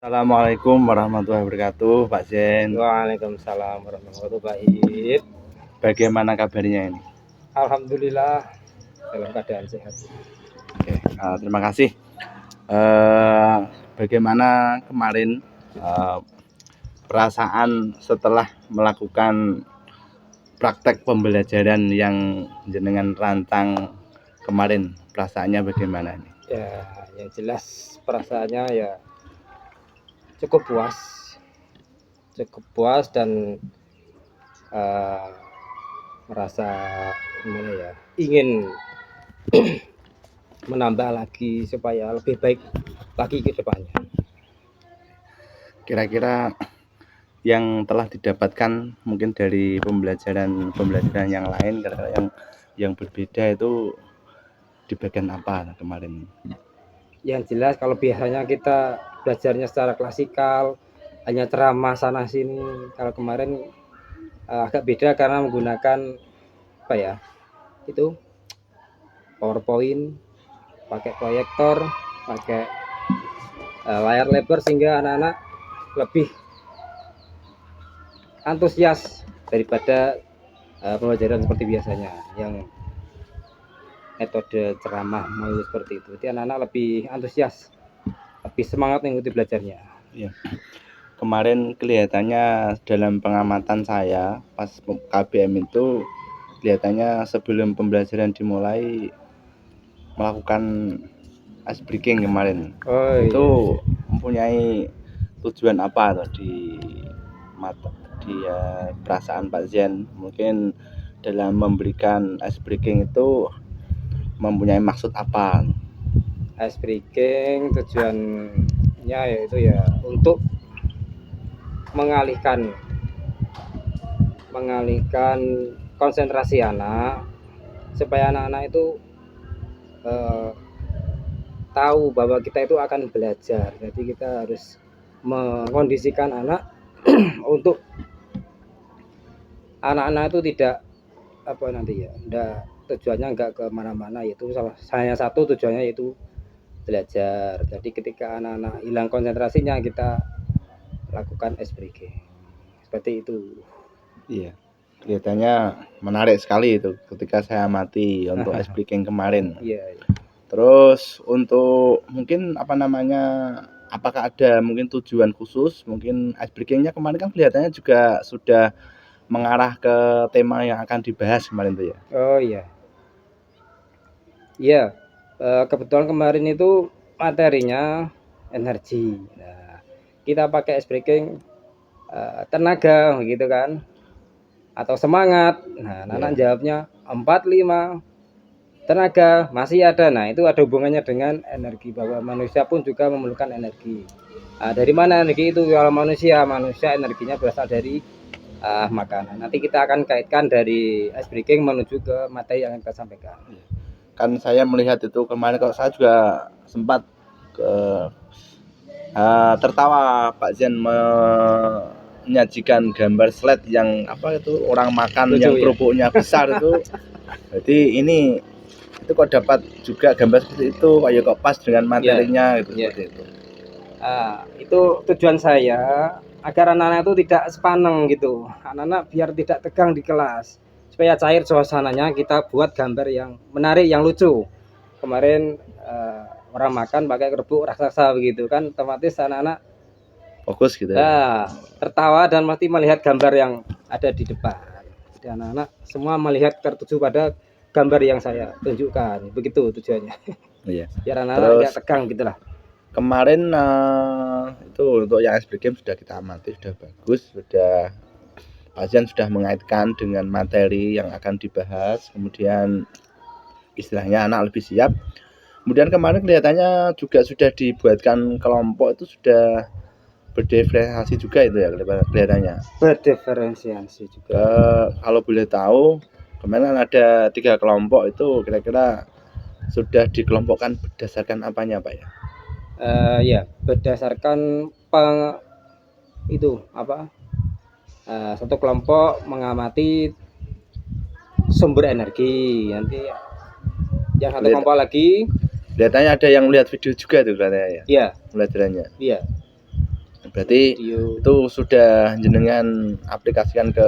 Assalamualaikum warahmatullahi wabarakatuh, Pak Zen. Waalaikumsalam warahmatullahi wabarakatuh. Bagaimana kabarnya ini? Alhamdulillah dalam keadaan sehat. Oke, terima kasih. Bagaimana kemarin perasaan setelah melakukan praktek pembelajaran yang jenengan rantang kemarin? Perasaannya bagaimana ini? Ya, yang jelas perasaannya ya cukup puas dan merasa gimana ya, ingin menambah lagi supaya lebih baik lagi ke depannya. Kira-kira yang telah didapatkan mungkin dari pembelajaran yang lain, kira-kira yang berbeda itu di bagian apa kemarin? Yang jelas kalau biasanya kita belajarnya secara klasikal, hanya ceramah sana sini, kalau kemarin agak beda karena menggunakan apa ya, itu PowerPoint, pakai proyektor, pakai layar lebar, sehingga anak-anak lebih antusias daripada pembelajaran seperti biasanya yang metode ceramah melalui seperti itu. Jadi anak-anak lebih antusias, lebih semangat mengikuti belajarnya. Ya. Kemarin kelihatannya dalam pengamatan saya pas KBM itu kelihatannya sebelum pembelajaran dimulai melakukan ice breaking kemarin. Itu mempunyai tujuan apa tuh di perasaan Pak Zen? Mungkin dalam memberikan ice breaking itu mempunyai maksud apa? Ice breaking tujuannya yaitu ya untuk mengalihkan konsentrasi anak, supaya anak-anak itu tahu bahwa kita itu akan belajar. Jadi kita harus mengkondisikan anak untuk anak-anak itu tidak tujuannya enggak kemana-mana, yaitu hanya satu tujuannya, yaitu belajar. Jadi ketika anak-anak hilang konsentrasinya, kita lakukan ice breaking seperti itu. Iya, kelihatannya menarik sekali itu ketika saya amati untuk ice breaking kemarin. Iya. Terus untuk mungkin apakah ada mungkin tujuan khusus? Mungkin ice breakingnya kemarin kan kelihatannya juga sudah mengarah ke tema yang akan dibahas kemarin tuh ya. Oh iya. Iya, kebetulan kemarin itu materinya energi. Nah, kita pakai ice breaking tenaga gitu kan, atau semangat. Nah, anak jawabnya 4, 5, tenaga masih ada. Nah, itu ada hubungannya dengan energi, bahwa manusia pun juga memerlukan energi. Dari mana energi itu? Kalau manusia energinya berasal dari makanan. Nanti kita akan kaitkan dari ice breaking menuju ke materi yang kita sampaikan. Kan saya melihat itu kemarin, kalau saya juga sempat tertawa Pak Zen menyajikan gambar slide yang apa itu, orang makan lucu, yang kerupuknya besar itu. Jadi ini itu kok dapat juga gambar seperti itu, kayak kok pas dengan materinya gitu. Seperti itu. Itu tujuan saya agar anak-anak itu tidak sepaneng gitu. Anak-anak biar tidak tegang di kelas, supaya cair suasananya. Kita buat gambar yang menarik, yang lucu. Kemarin orang makan pakai kerupuk raksasa begitu kan, otomatis anak-anak fokus gitu ya. Tertawa dan mesti melihat gambar yang ada di depan. Dan anak-anak semua melihat tertuju pada gambar yang saya tunjukkan. Begitu tujuannya. Iya. Biar anak-anak tidak tegang gitulah. Kemarin itu untuk yang ice breaking sudah kita amati, sudah bagus, sudah pasien sudah mengaitkan dengan materi yang akan dibahas, kemudian istilahnya anak lebih siap. Kemudian kemarin kelihatannya juga sudah dibuatkan kelompok, itu sudah berdiferensiasi juga itu ya kelihatannya. Berdiferensiasi juga. Kalau boleh tahu, kemarin ada 3 kelompok, itu kira-kira sudah dikelompokkan berdasarkan apanya Pak ya? Ya, berdasarkan satu kelompok mengamati sumber energi. Nanti yang satu kelompok lagi kelihatannya ada yang melihat video juga tuh katanya ya. Iya. Pelajarannya. Iya. Berarti video. itu sudah jenengan aplikasikan ke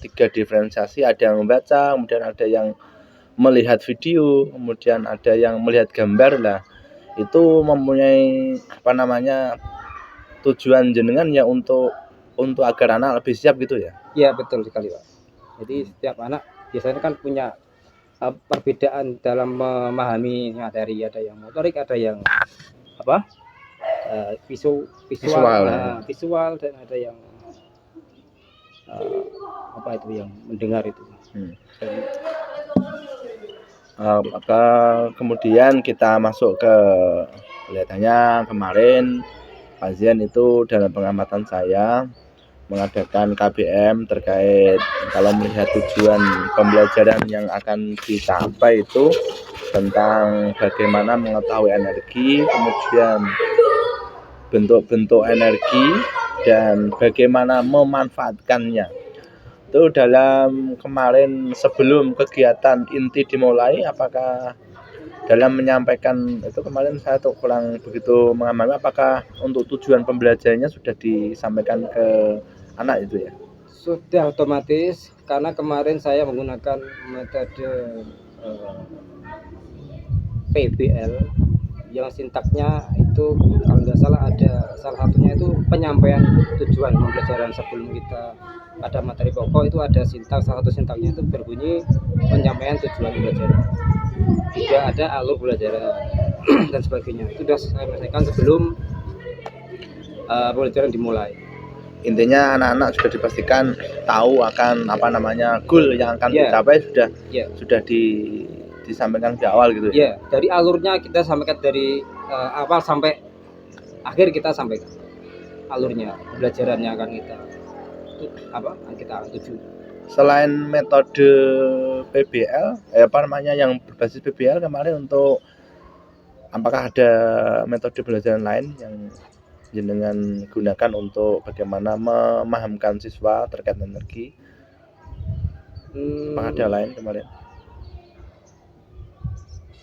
3 diferensiasi, ada yang membaca, kemudian ada yang melihat video, kemudian ada yang melihat gambar lah. Itu mempunyai tujuan jenengan ya untuk agar anak lebih siap gitu ya. Ya betul sekali Pak. Jadi setiap anak biasanya kan punya perbedaan dalam memahami materi, ada yang motorik, ada yang visual, visual dan ada yang yang mendengar itu. Maka kemudian kita masuk ke kelihatannya kemarin pasien itu dalam pengamatan saya mengadakan KBM terkait kalau melihat tujuan pembelajaran yang akan dicapai itu tentang bagaimana mengetahui energi, kemudian bentuk-bentuk energi dan bagaimana memanfaatkannya. Itu dalam kemarin sebelum kegiatan inti dimulai, apakah dalam menyampaikan itu kemarin saya tuh kurang begitu mengamati, apakah untuk tujuan pembelajarannya sudah disampaikan ke anak itu ya? Sudah otomatis karena kemarin saya menggunakan metode PBL yang sintaknya itu kalau nggak salah ada salah satunya itu penyampaian tujuan pembelajaran. Sebelum kita ada materi pokok itu ada sintak, salah satu sintaknya itu berbunyi penyampaian tujuan pembelajaran, tidak ada alur pembelajaran dan sebagainya. Itu sudah saya selesaikan sebelum pembelajaran dimulai. Intinya anak-anak sudah dipastikan tahu akan goal yang akan dicapai sudah disampaikan di awal gitu ya. Dari alurnya kita sampaikan dari awal sampai akhir, kita sampaikan alurnya, pembelajarannya akan kita tuju. Selain metode PBL, yang berbasis PBL kemarin, untuk apakah ada metode pembelajaran lain yang jenengan gunakan untuk bagaimana memahamkan siswa terkait energi? Apakah ada lain kemarin?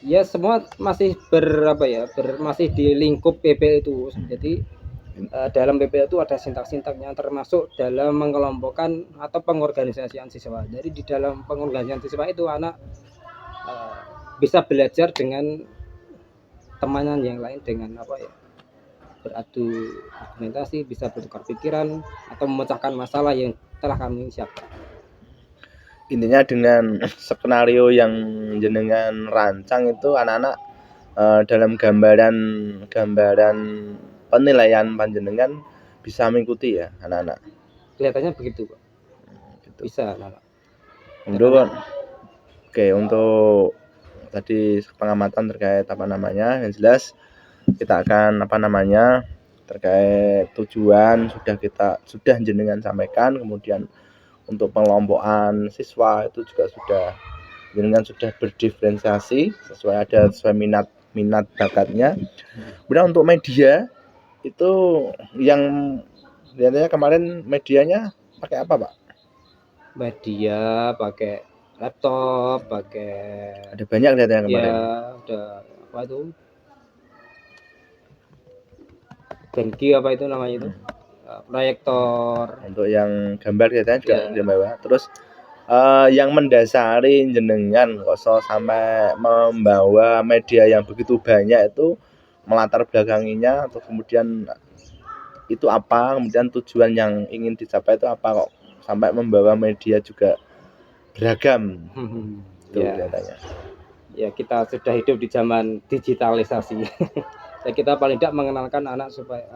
Ya semua masih masih di lingkup PBL itu. Jadi dalam PBL itu ada sintak-sintaknya, termasuk dalam mengelompokkan atau pengorganisasian siswa. Jadi di dalam pengorganisasian siswa itu anak bisa belajar dengan temannya yang lain dengan beradu argumentasi, bisa bertukar pikiran atau memecahkan masalah yang telah kami siapkan. Intinya dengan skenario yang jenengan rancang itu anak-anak dalam gambaran penilaian panjenengan bisa mengikuti ya anak-anak. Kelihatannya begitu Pak. Gitu. Bisa anak-anak. Untuk tadi pengamatan terkait yang jelas kita akan terkait tujuan sudah jenengan sampaikan. Kemudian untuk pengelompokan siswa itu juga jenengan sudah berdiferensiasi sesuai minat bakatnya. Kemudian untuk media itu yang lihatnya kemarin medianya pakai apa Pak? Media pakai laptop, ada banyak lihatnya kemarin. Ya, ada Genki itu namanya itu. Proyektor. Untuk yang gambar lihatnya juga dibawa. Terus yang mendasari jenengan kok sampai membawa media yang begitu banyak itu melatar belakanginya, atau kemudian itu apa, kemudian tujuan yang ingin dicapai itu apa kok sampai membawa media juga beragam. Itu katanya. Ya kita sudah hidup di zaman digitalisasi. Dan kita paling tidak mengenalkan anak supaya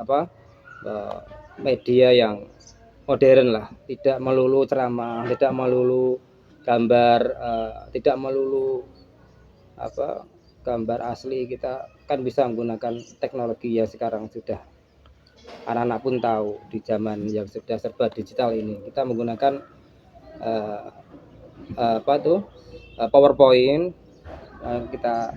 media yang modern lah, tidak melulu ceramah, tidak melulu gambar, tidak melulu gambar asli. Kita kan bisa menggunakan teknologi yang sekarang sudah anak-anak pun tahu di zaman yang sudah serba digital ini. Kita menggunakan PowerPoint, kita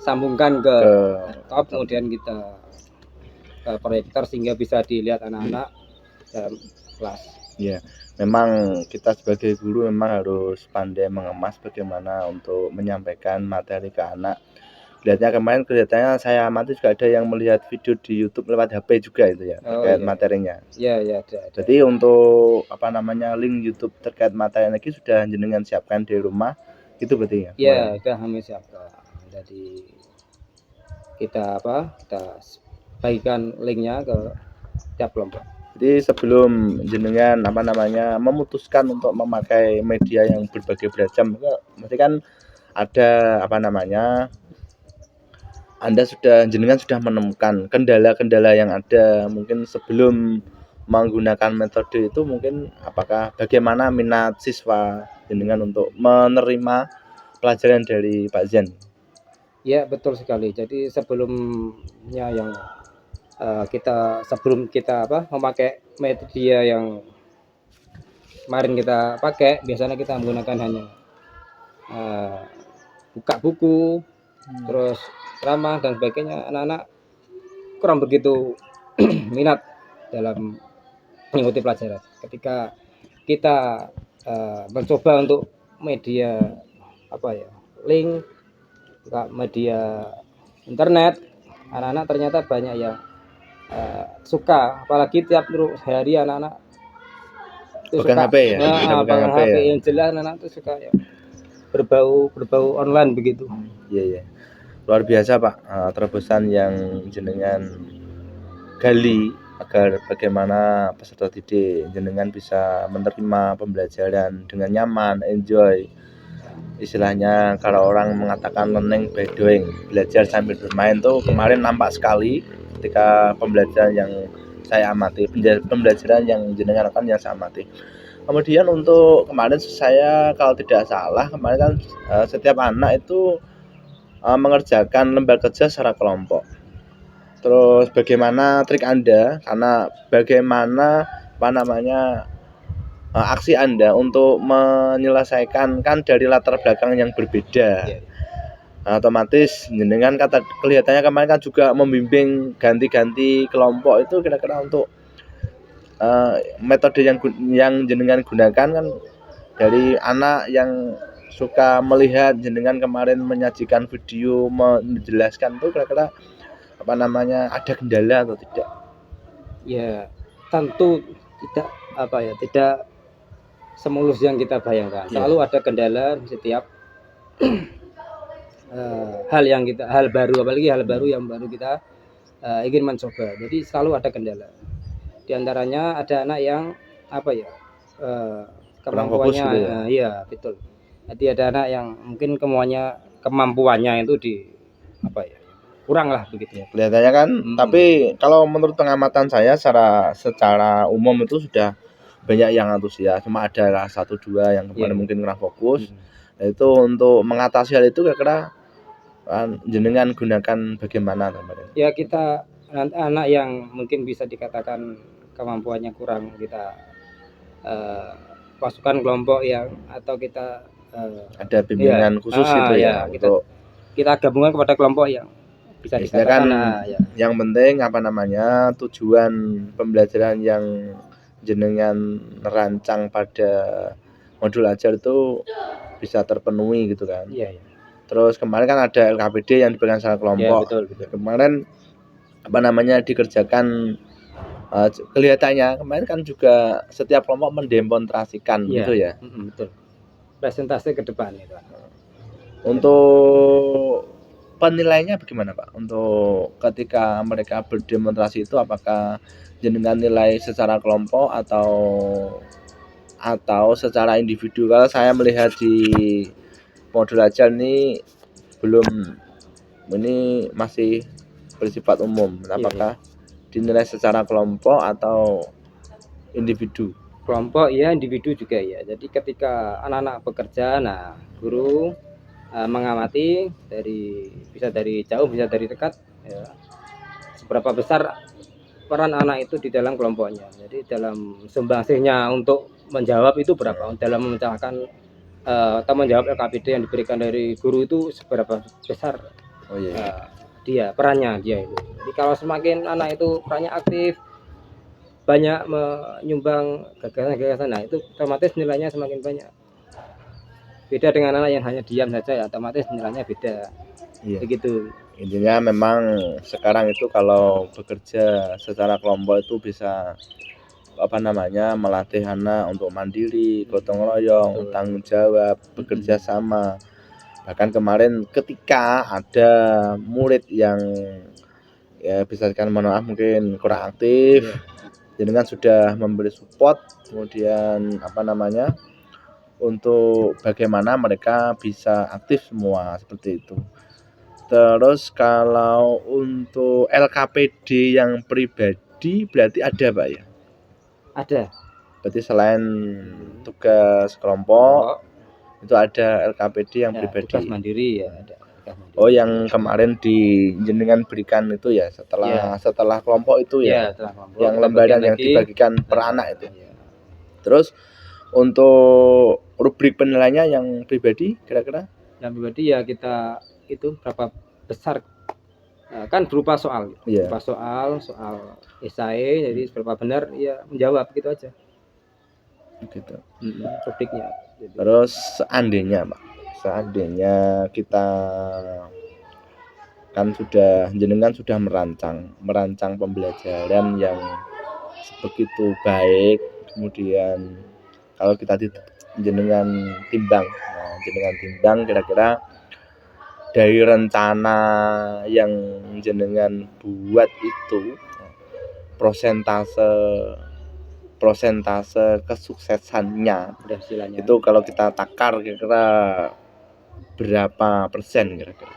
sambungkan ke laptop, kemudian kita proyektor sehingga bisa dilihat anak-anak dalam kelas. Ya, memang kita sebagai guru memang harus pandai mengemas bagaimana untuk menyampaikan materi ke anak. Lihatnya kemarin kelihatannya saya amati juga ada yang melihat video di YouTube lewat HP juga itu ya, Oh terkait iya, materinya. iya ada. Jadi untuk apa namanya link YouTube terkait materi lagi sudah jenengan siapkan di rumah itu berarti ya? Iya, Kemarin. udah kami siapkan. Jadi kita bagikan linknya ke tiap kelompok. Jadi sebelum jenengan apa namanya memutuskan untuk memakai media yang berbagai beragam, berarti kan ada apa namanya jenengan sudah menemukan kendala-kendala yang ada mungkin sebelum menggunakan metode itu, mungkin apakah bagaimana minat siswa jenengan untuk menerima pelajaran dari Pak Zen? Ya betul sekali. Jadi sebelumnya yang sebelum kita memakai media yang kemarin kita pakai, biasanya kita menggunakan hanya buka buku, terus ceramah dan sebagainya. Anak-anak kurang begitu minat dalam mengikuti pelajaran. Ketika kita mencoba untuk media link, media internet, anak-anak ternyata banyak yang suka, apalagi tiap hari anak-anak itu Pegang suka HP ya? pegang HP ya. Yang jelas anak-anak itu suka ya berbau online begitu. Iya. Luar biasa Pak, terobosan yang jenengan gali agar bagaimana peserta didik jenengan bisa menerima pembelajaran dengan nyaman, enjoy. Istilahnya kalau orang mengatakan learning by doing, belajar sambil bermain tuh kemarin nampak sekali ketika pembelajaran yang saya amati, pembelajaran yang jenengan lakukan yang saya amati. Kemudian untuk kemarin saya kalau tidak salah kemarin kan setiap anak itu mengerjakan lembar kerja secara kelompok. Terus bagaimana trik Anda karena bagaimana apa namanya aksi Anda untuk menyelesaikan kan dari latar belakang yang berbeda. Otomatis jenengan kelihatannya kemarin kan juga membimbing ganti-ganti kelompok itu kira-kira untuk metode yang jenengan gunakan kan dari anak yang suka melihat jenengan kemarin menyajikan video menjelaskan tuh kira-kira apa namanya ada kendala atau tidak? Ya tentu tidak semulus yang kita bayangkan. Selalu ada kendala setiap hal baru, apalagi hal baru yang baru kita ingin mencoba. Jadi selalu ada kendala. Di antaranya ada anak yang kemampuannya gitu ya? Iya betul. Jadi ada anak yang mungkin kemampuannya itu kurang lah begitu. Kelihatannya kan, tapi kalau menurut pengamatan saya secara umum itu sudah banyak yang antusias, cuma ada 1-2 yang kemarin mungkin kurang fokus. Nah, itu untuk mengatasi hal itu kira-kira jenengan gunakan bagaimana kemarin? Ya kita anak yang mungkin bisa dikatakan kemampuannya kurang kita pasukan kelompok yang atau kita ada bimbingan khusus itu ya untuk kita gabungan kepada kelompok yang bisa dikatakan yang penting apa namanya tujuan pembelajaran yang jenengan rancang pada modul ajar itu bisa terpenuhi gitu kan. Iya. Terus kemarin kan ada LKPD yang diberikan secara kelompok. Ya, betul. Kemarin apa namanya dikerjakan kelihatannya kemarin kan juga setiap kelompok mendemonstrasikan gitu ya. Betul. Presentasi ke depan itu. Untuk penilaiannya bagaimana Pak? Untuk ketika mereka berdemonstrasi itu apakah jenengan nilai secara kelompok atau secara individu? Kalau saya melihat di modul ajar ini ini masih bersifat umum. Apakah dinilai secara kelompok atau individu? Kelompok ya, individu juga ya. Jadi ketika anak-anak bekerja, nah guru mengamati bisa dari jauh, bisa dari dekat, ya, seberapa besar peran anak itu di dalam kelompoknya. Jadi dalam sumbangsihnya untuk menjawab itu berapa, dalam memecahkan atau menjawab LKPD yang diberikan dari guru itu seberapa besar perannya dia itu. Jadi kalau semakin anak itu perannya aktif, banyak menyumbang gagasan-gagasan, nah itu otomatis nilainya semakin banyak. Beda dengan anak yang hanya diam saja, ya otomatis nilainya beda. Iya. Begitu. Intinya memang sekarang itu kalau bekerja secara kelompok itu bisa melatih anak untuk mandiri, gotong royong, tanggung jawab, bekerja sama. Bahkan kemarin ketika ada murid yang ya bisa dikatakan mohon maaf mungkin kurang aktif, jenengan sudah memberi support, kemudian untuk bagaimana mereka bisa aktif semua seperti itu. Terus kalau untuk LKPD yang pribadi berarti ada Pak ya? Ada. Berarti selain tugas kelompok itu ada LKPD yang pribadi. Tugas mandiri ya ada. Oh, yang kemarin jenengan berikan itu ya setelah kelompok itu ya? Setelah kelompok. Yang lembaran yang dibagikan per anak itu. Terus untuk rubrik penilaiannya yang pribadi kira-kira? Yang pribadi ya kita itu berapa besar, kan berupa soal, berupa soal esai, jadi seberapa benar ya menjawab gitu aja. Gitu. Rubriknya. Terus seandainya kita kan jenengan sudah merancang pembelajaran yang begitu baik, kemudian kalau kita jenengan timbang kira-kira dari rencana yang jenengan buat itu prosentase kesuksesannya itu kalau kita takar kira-kira berapa persen kira-kira?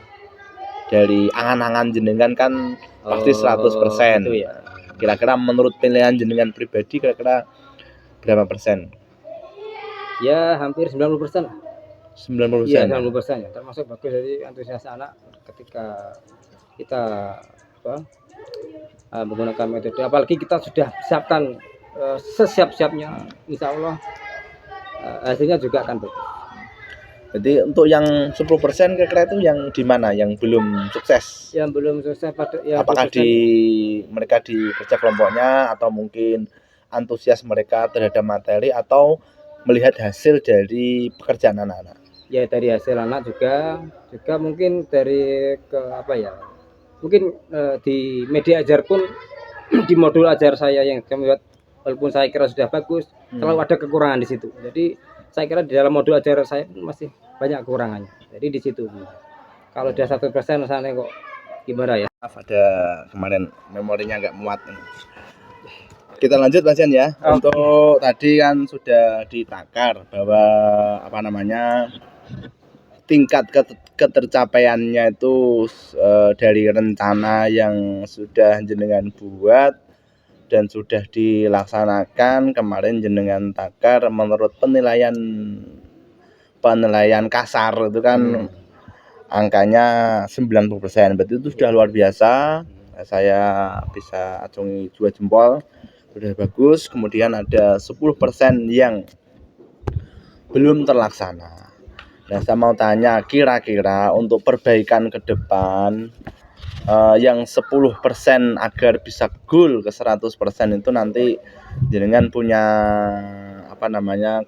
Dari angan-angan jenengan kan pasti 100%. Gitu ya. Kira-kira menurut penilaian jenengan pribadi kira-kira berapa persen? Ya hampir 90%. 90%. Iya, 90% ya. Termasuk bagus dari antusias anak ketika kita menggunakan metode, apalagi kita sudah siapkan sesiap-siapnya, insya Allah hasilnya juga akan bagus. Jadi untuk yang 10% kira-kira itu yang di mana yang belum sukses? Yang belum sukses apakah mereka di kerja kelompoknya atau mungkin antusias mereka terhadap materi atau melihat hasil dari pekerjaan anak-anak? Ya dari hasil anak juga mungkin dari mungkin di media ajar pun di modul ajar saya yang kami buat, walaupun saya kira sudah bagus, selalu ada kekurangan di situ. Jadi saya kira di dalam modul ajar saya masih banyak kekurangannya. Jadi di situ. Kalau dia 100% misalnya kok gimana ya? Ada kemarin memorinya nggak muat. Kita lanjut Mas Jan ya. Okay. Untuk tadi kan sudah ditakar bahwa tingkat ketercapaiannya itu dari rencana yang sudah jenengan buat dan sudah dilaksanakan kemarin jenengan takar menurut penilaian kasar itu kan angkanya 90%. Berarti itu sudah luar biasa. Saya bisa acungi 2 jempol. Sudah bagus. Kemudian ada 10% yang belum terlaksana. Nah, saya mau tanya kira-kira untuk perbaikan ke depan yang 10% agar bisa goal ke 100% itu nanti jenengan punya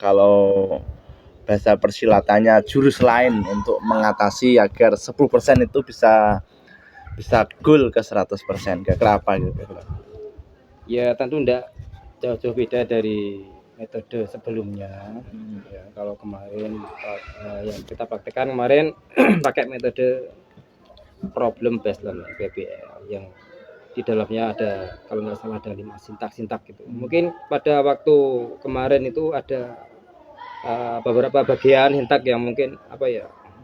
kalau bahasa persilatannya jurus lain untuk mengatasi agar 10% itu bisa goal ke 100%. Kira-kira apa gitu? Ya tentu enggak jauh-jauh beda dari metode sebelumnya. Ya, kalau kemarin yang kita praktekkan kemarin pakai metode problem based learning PBL yang di dalamnya ada kalau nggak salah ada 5 sintak gitu. Mungkin pada waktu kemarin itu ada beberapa bagian sintak yang mungkin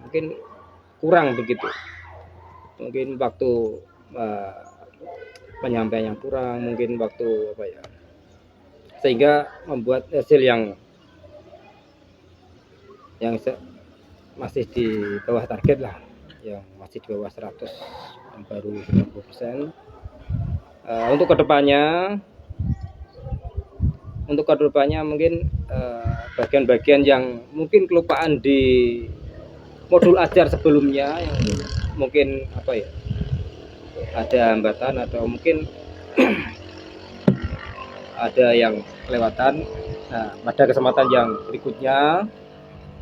mungkin kurang begitu. Mungkin waktu penyampaian yang kurang, mungkin waktu sehingga membuat hasil yang masih di bawah target lah, yang masih di bawah 100, yang baru 90%. Untuk kedepannya mungkin bagian-bagian yang mungkin kelupaan di modul ajar sebelumnya yang mungkin ada hambatan atau mungkin ada yang kelewatan. Nah, pada kesempatan yang berikutnya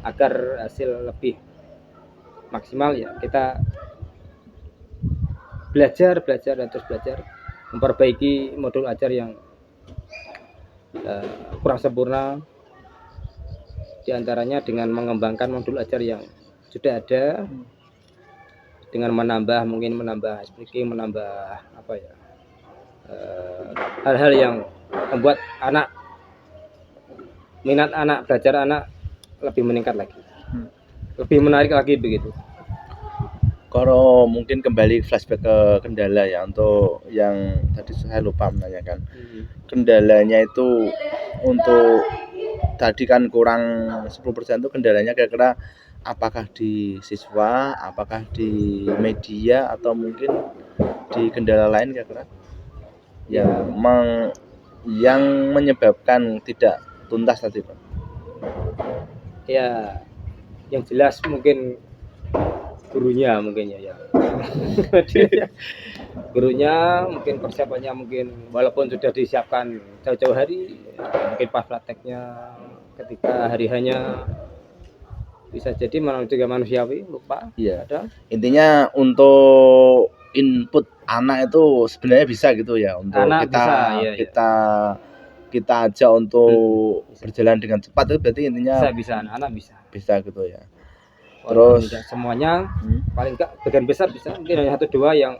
agar hasil lebih maksimal ya kita belajar dan terus belajar memperbaiki modul ajar yang kurang sempurna, diantaranya dengan mengembangkan modul ajar yang sudah ada, dengan menambah ice breaking, menambah apa ya, hal-hal yang membuat minat anak belajar lebih meningkat lagi, lebih menarik lagi begitu. Kalau mungkin kembali flashback ke kendala ya, untuk yang tadi saya lupa menanyakan. Kendalanya itu untuk tadi kan kurang 10% itu kendalanya kira-kira apakah di siswa, apakah di media, atau mungkin di kendala lain kira-kira yang menyebabkan tidak tuntas tadi, Pak? Ya, yang jelas mungkin gurunya mungkin ya. Gurunya mungkin persiapannya mungkin walaupun sudah disiapkan jauh-jauh hari, mungkin pas prakteknya ketika hari hanya bisa jadi juga manusiawi lupa. Iya. Intinya untuk input anak itu sebenarnya bisa gitu ya, untuk anak kita ajak untuk berjalan dengan cepat, itu berarti intinya bisa anak bisa gitu ya. Terus tidak semuanya, paling enggak bagian besar bisa, mungkin hanya 1-2 yang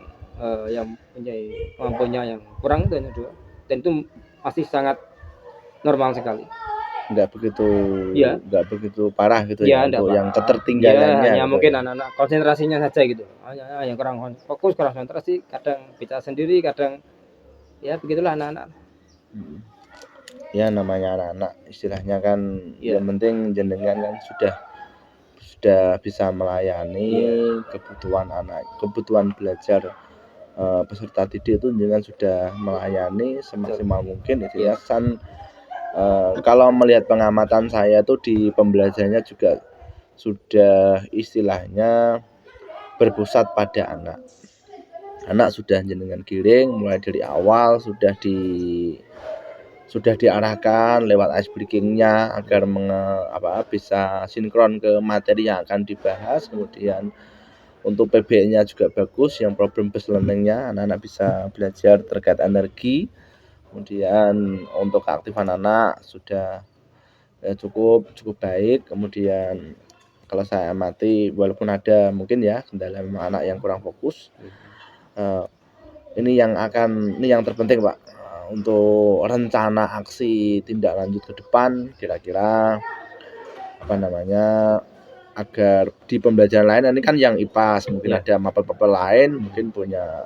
mempunyai kemampuannya yang kurang, itu hanya 2, dan itu masih sangat normal sekali. Enggak begitu parah gitu ya, untuk yang ketertinggalannya. Hanya mungkin anak-anak konsentrasinya saja gitu. Hanya yang kurang fokus, kurang konsentrasi, kadang bicara sendiri, kadang ya begitulah anak-anak. Ya namanya anak-anak istilahnya kan, yang penting jenengan kan sudah bisa melayani kebutuhan belajar peserta didik itu, jenengan sudah melayani semaksimal mungkin itu ya. Kalau melihat pengamatan saya tuh di pembelajarannya juga sudah istilahnya berpusat pada anak sudah jenengan giring mulai dari awal, sudah diarahkan lewat ice breakingnya agar bisa sinkron ke materi yang akan dibahas. Kemudian untuk PBN-nya juga bagus, yang problem based learning-nya anak-anak bisa belajar terkait energi. Kemudian untuk keaktifan anak sudah cukup baik. Kemudian kalau saya amati, walaupun ada mungkin ya kendala memang anak yang kurang fokus, ini yang terpenting, Pak, untuk rencana aksi tindak lanjut ke depan, kira-kira agar di pembelajaran lain, ini kan yang IPAS mungkin ada mapel-mapel lain, mungkin punya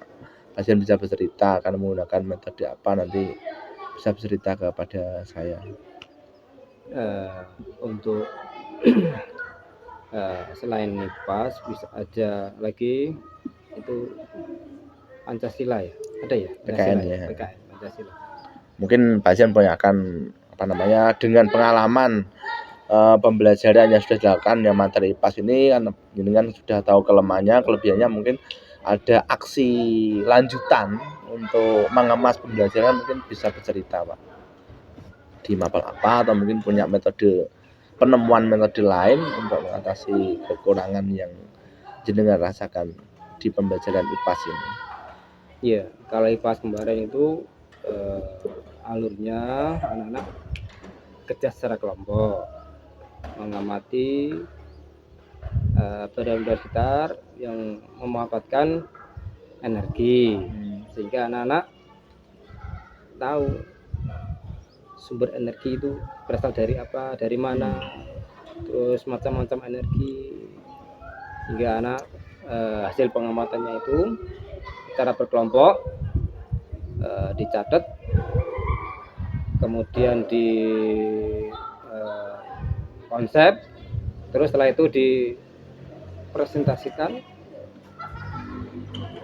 pasien bisa bercerita akan menggunakan metode apa, nanti bisa bercerita kepada saya. Untuk selain IPAS bisa aja lagi itu Pancasila ya, ada ya, PKN ya. Pancasila. Mungkin pasien punya dengan pengalaman pembelajaran yang sudah dilakukan yang materi IPAS ini kan, jenengan sudah tahu kelemahannya, kelebihannya, mungkin ada aksi lanjutan untuk mengemas pembelajaran, mungkin bisa bercerita, Pak, di mapel apa, atau mungkin punya penemuan metode lain untuk mengatasi kekurangan yang jenengan rasakan di pembelajaran IPAS ini. Iya, kalau IPAS kemarin itu alurnya anak-anak kerja secara kelompok, mengamati benda-benda sekitar yang memanfaatkan energi, sehingga anak-anak tahu sumber energi itu berasal dari apa, dari mana, terus macam-macam energi, sehingga anak hasil pengamatannya itu secara berkelompok dicatat, kemudian di konsep, terus setelah itu dipresentasikan,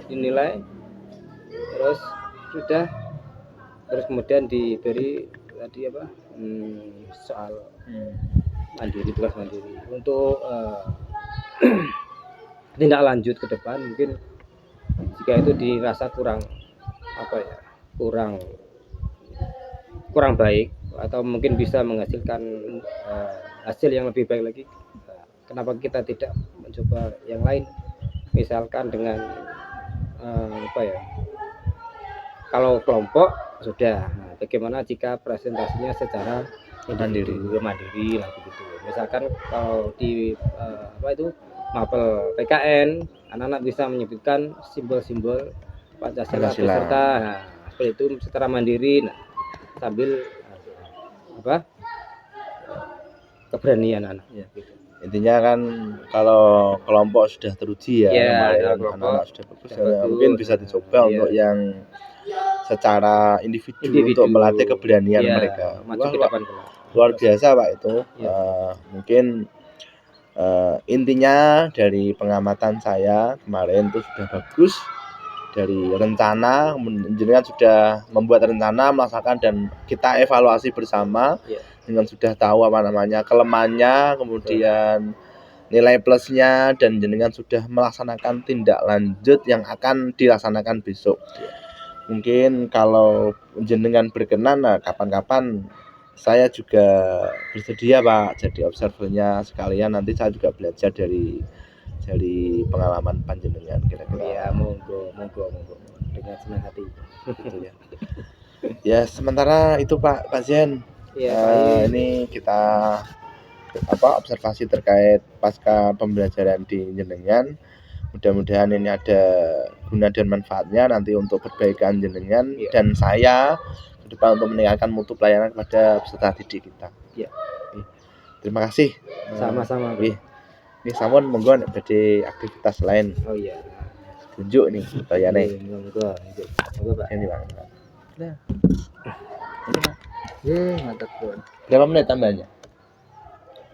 dinilai, terus kemudian diberi tadi soal tugas mandiri untuk tindak lanjut ke depan. Mungkin jika itu dirasa kurang kurang baik atau mungkin bisa menghasilkan hasil yang lebih baik lagi, kenapa kita tidak mencoba yang lain, misalkan dengan apa ya, kalau kelompok sudah, nah, bagaimana jika presentasinya secara mandiri lah begitu. Misalkan kalau di apa itu mapel PKN, anak-anak bisa menyebutkan simbol-simbol Pancasila beserta, nah, seperti itu secara mandiri, nah, sambil apa keberanian anak ya, gitu. Intinya kan kalau kelompok sudah teruji ya, Ya, kemarin anak-anak sudah bagus, mungkin bisa dicoba untuk yang secara individu untuk melatih keberanian mereka. Luar biasa Pak itu. Mungkin intinya dari pengamatan saya kemarin itu sudah bagus. Dari rencana, jenengan sudah membuat rencana, melaksanakan, dan kita evaluasi bersama dengan sudah tahu apa namanya kelemahannya, kemudian nilai plusnya, dan jenengan sudah melaksanakan tindak lanjut yang akan dilaksanakan besok. Mungkin kalau jenengan berkenan, nah kapan-kapan saya juga bersedia Pak jadi observernya sekalian, nanti saya juga belajar dari pengalaman panjenengan kira-kira. Ya, monggo dengan senang hati. Gitu ya. Ya sementara itu Pak Zen. Ya, ini kita observasi terkait pasca pembelajaran di jenengan. Mudah-mudahan ini ada guna dan manfaatnya nanti untuk perbaikan jenengan dan saya ke depan untuk meningkatkan mutu pelayanan kepada peserta didik kita. Ya. Terima kasih. Sama-sama. Ini sampun monggo nek badhe aktivitas lain. Oh iya. Tunjuk nih bayane. Monggo Pak. Ini Pak. Nah. Ini Pak. Mantap, Bro. Berapa menit tambahnya?